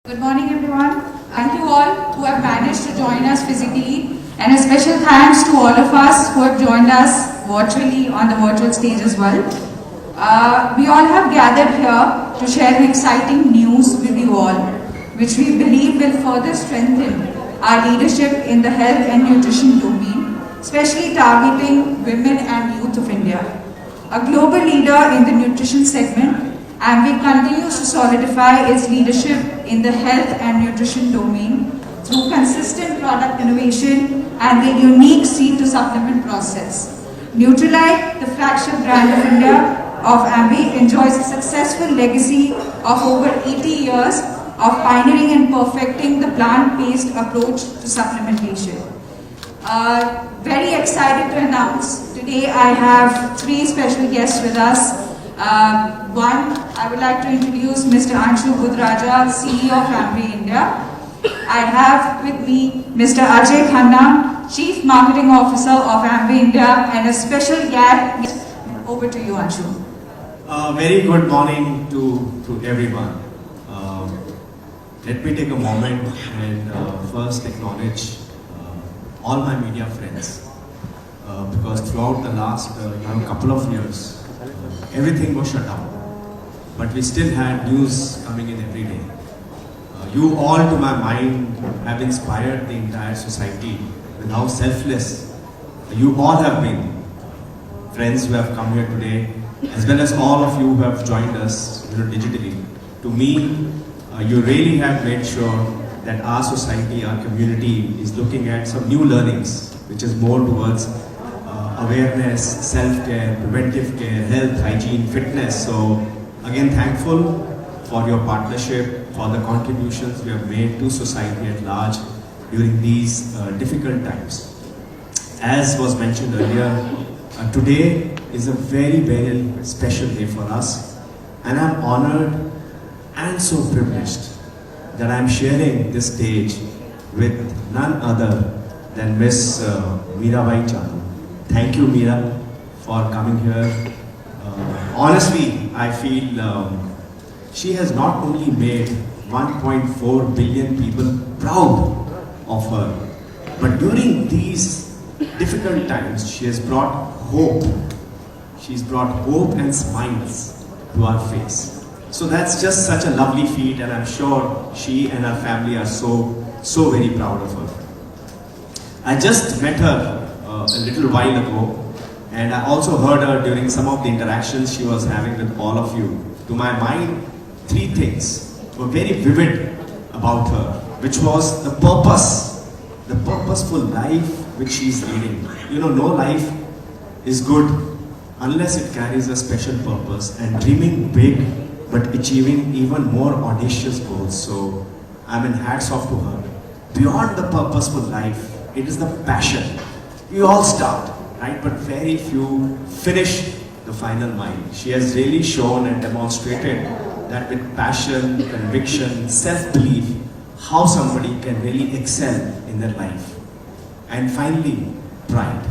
Good morning everyone. Thank you all who have managed to join us physically, and a special thanks to all of us who have joined us virtually on the virtual stage as well. We all have gathered here to share exciting news with you all, which we believe will further strengthen our leadership in the health and nutrition domain, especially targeting women and youth of India. A global leader in the nutrition segment, Ambi continues to solidify its leadership in the health and nutrition domain through consistent product innovation and the unique seed to supplement process. Nutrilite, the flagship brand of India of Ambi, enjoys a successful legacy of over 80 years of pioneering and perfecting the plant-based approach to supplementation. Very excited to announce today I have three special guests with us. One, I would like to introduce Mr. Anshu Budraja, CEO of Ambi India. I have with me Mr. Ajay Khanna, Chief Marketing Officer of Ambi India, and a special guest. Over to you, Anshu. Very good morning to everyone. Let me take a moment and first acknowledge all my media friends, because throughout the last couple of years, everything was shut down, but we still had news coming in every day. You all, to my mind, have inspired the entire society with how selfless you all have been. Friends who have come here today, as well as all of you who have joined us digitally. To me, you really have made sure that our society, our community is looking at some new learnings, which is more towards awareness, self-care, preventive care, health, hygiene, fitness. So again, thankful for your partnership, for the contributions we have made to society at large during these difficult times. As was mentioned earlier, today is a very, very special day for us, and I'm honored and so privileged that I'm sharing this stage with none other than Miss Meerabai Chanu. Thank you, Meera, for coming here. Honestly, I feel she has not only made 1.4 billion people proud of her, but during these difficult times, she has brought hope. She's brought hope and smiles to our face. So that's just such a lovely feat, and I'm sure she and her family are so very proud of her. I just met her a little while ago, and I also heard her during some of the interactions she was having with all of you. To my mind, three things were very vivid about her, which was the purpose, the purposeful life which she is leading. You know, no life is good unless it carries a special purpose, and dreaming big but achieving even more audacious goals. So I mean, hats off to her. Beyond the purposeful life, it is the passion. We all start, right? But very few finish the final mile. She has really shown and demonstrated that with passion, conviction, self-belief, how somebody can really excel in their life. And finally, pride.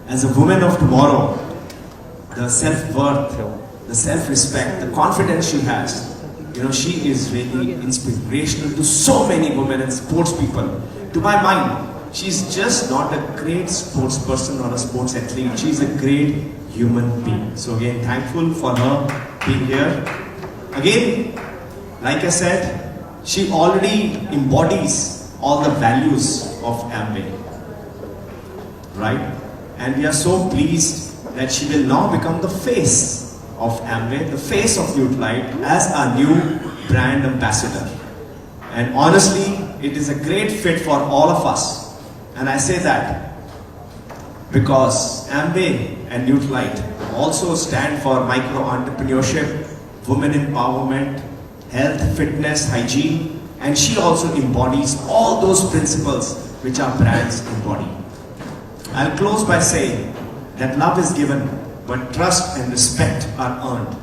As a woman of tomorrow, the self-worth, the self-respect, the confidence she has, she is really inspirational to so many women and sports people. To my mind, she's just not a great sports person or a sports athlete. She's a great human being. So again, thankful for her being here. Again, like I said, she already embodies all the values of Ambi, right? And we are so pleased that she will now become the face of Ambi, the face of Nutrilite, as our new brand ambassador. And honestly, it is a great fit for all of us. And I say that because Ambi and Nutrilite also stand for micro-entrepreneurship, women empowerment, health, fitness, hygiene, and she also embodies all those principles which our brands embody. I'll close by saying that love is given, but trust and respect are earned.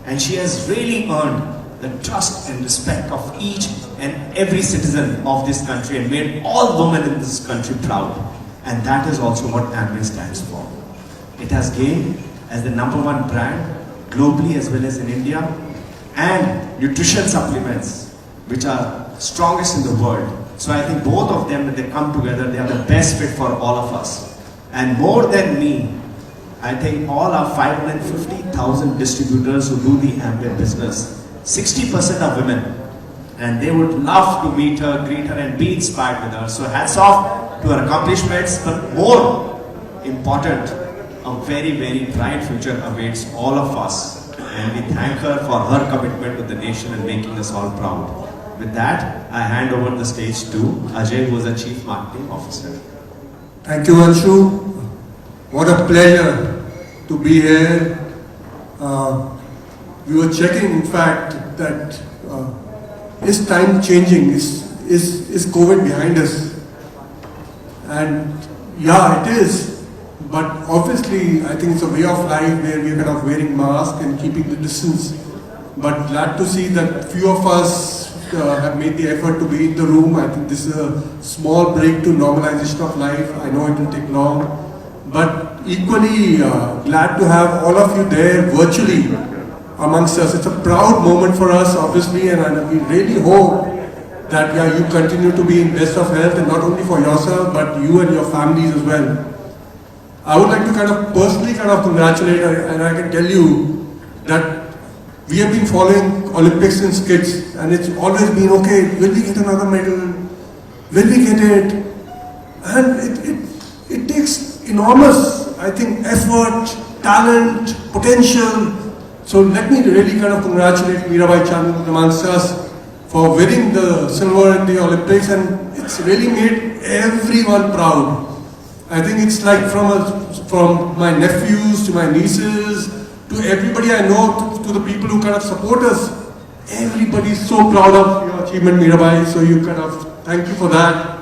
And she has really earned the trust and respect of each and every citizen of this country and made all women in this country proud. And that is also what Ambi stands for. It has gained as the #1 brand globally as well as in India, and nutrition supplements which are strongest in the world. So I think both of them, when they come together, they are the best fit for all of us. And more than me, I think all our 550,000 distributors who do the Amway business, 60% are women. And they would love to meet her, greet her, and be inspired with her. So hats off to her accomplishments, but more important, a very, very bright future awaits all of us. And we thank her for her commitment to the nation and making us all proud. With that, I hand over the stage to Ajay, who is the Chief Marketing Officer. Thank you, Anshu. What a pleasure to be here. We were checking, in fact, that is time changing? Is COVID behind us? And yeah, it is. But obviously, I think it's a way of life where we're kind of wearing masks and keeping the distance. But glad to see that few of us have made the effort to be in the room. I think this is a small break to normalization of life. I know it will take long. But equally glad to have all of you there virtually amongst us. It's a proud moment for us, obviously, and we really hope that you continue to be in best of health, and not only for yourself, but you and your families as well. I would like to personally congratulate, and I can tell you that we have been following Olympics since kids, and it's always been, okay, will we get another medal? Will we get it? And it takes enormous, I think, effort, talent, potential. So let me really congratulate Mirabai Chanu amongst us for winning the silver in the Olympics, and it's really made everyone proud. I think it's like from my nephews to my nieces to everybody I know to the people who support us. Everybody's so proud of your achievement, Mirabai. So you thank you for that.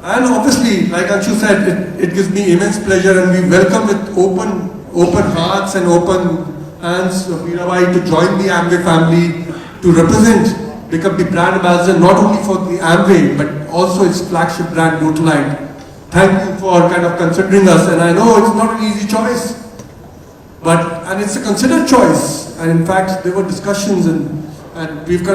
And obviously, like Anshu said, it gives me immense pleasure, and we welcome with open hearts and open hands Mirabai to join the Amway family, to become the brand ambassador not only for the Amway but also its flagship brand Nutralite. Thank you for considering us, and I know it's not an easy choice, and it's a considered choice. And in fact, there were discussions, and we've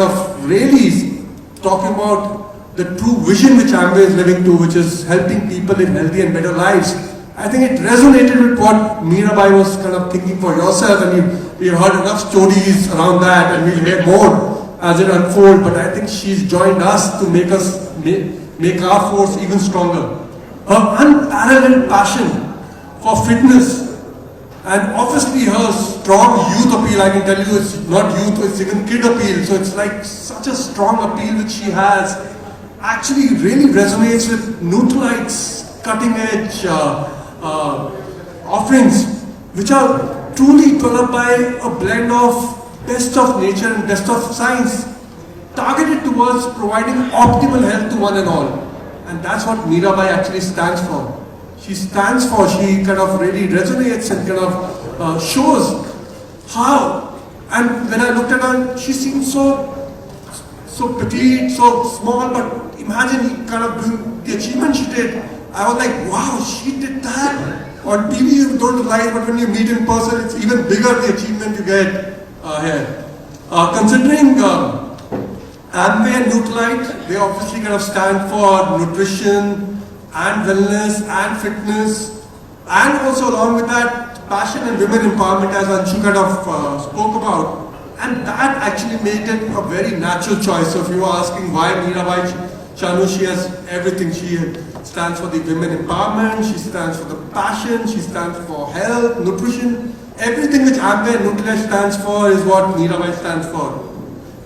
really talking about the true vision which Amway is living to, which is helping people live healthy and better lives. I think it resonated with what Mirabai was thinking for yourself, and we heard enough stories around that, and we'll hear more as it unfolds. But I think she's joined us to make our force even stronger. Her unparalleled passion for fitness, and obviously her strong youth appeal. I can tell you, it's not youth, it's even kid appeal. So it's like such a strong appeal which she has. Actually, really resonates with Nutralite's cutting-edge offerings, which are truly developed by a blend of best of nature and best of science, targeted towards providing optimal health to one and all. And that's what Mirabai actually stands for. She really resonates and shows how. And when I looked at her, she seemed so petite, so small, but imagine doing the achievement she did. I was like, wow, she did that. On TV you don't like, but when you meet in person, it's even bigger the achievement you get here. Considering Amway and Nutralite, they obviously stand for nutrition and wellness and fitness, and also along with that, passion and women empowerment, as Anshu spoke about. And that actually made it a very natural choice. So if you are asking why Mirabai Chanu, she has everything. She stands for the women empowerment, she stands for the passion, she stands for health, nutrition. Everything which Amway and Nutralite stands for is what Mirabai stands for.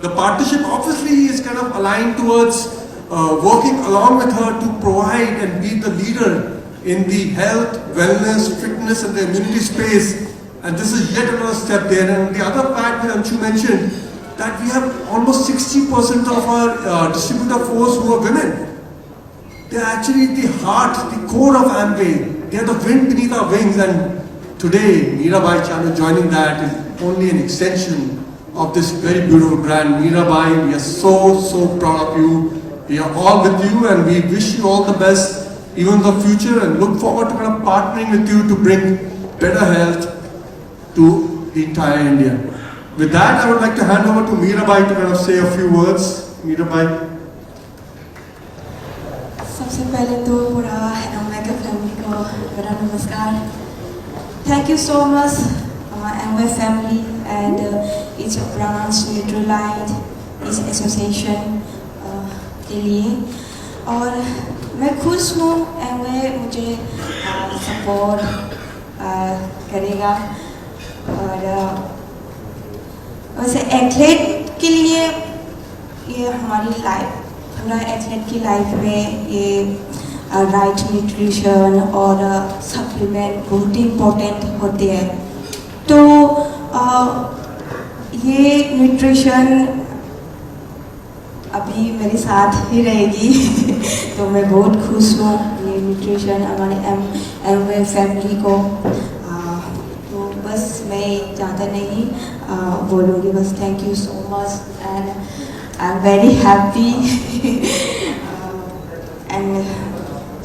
The partnership obviously is aligned towards working along with her to provide and be the leader in the health, wellness, fitness and the immunity space. And this is yet another step there. And the other fact that Anshu mentioned, that we have almost 60% of our distributor force who are women. They are actually the heart, the core of Amway. They are the wind beneath our wings, and today Mirabai Chanu joining that is only an extension of this very beautiful brand. Mirabai, we are so proud of you. We are all with you, and we wish you all the best even in the future, and look forward to partnering with you to bring better health to the entire India. With that, I would like to hand over to Mirabai to kind of say a few words. Mirabai. सबसे पहले तो पूरा Amway family को मेरा नमस्कार. Thank you so much Amway family and each branch Nutralite, each association के लिए. और मैं खुश हूँ एमवे मुझे सपोर्ट करेगा. और वैसे एथलीट के लिए ये हमारी लाइफ, पूरा एथलीट की लाइफ में ये राइट न्यूट्रिशन और सप्लीमेंट बहुत इम्पोर्टेंट होते हैं. तो ये न्यूट्रिशन अभी मेरे साथ ही रहेगी. तो मैं बहुत खुश हूँ ये न्यूट्रिशन हमारे एमवे फैमिली को. तो बस मैं ज़्यादा नहीं बोलूँगी. बस thank you so much and I'm very happy and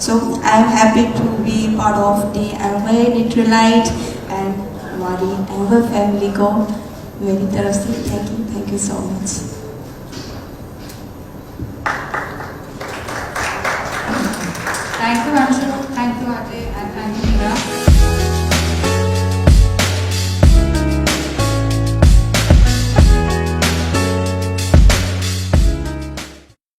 so I'm happy to be part of the Amway Nutralite and हमारी Amway family को मेरी तरफ से thank you so much.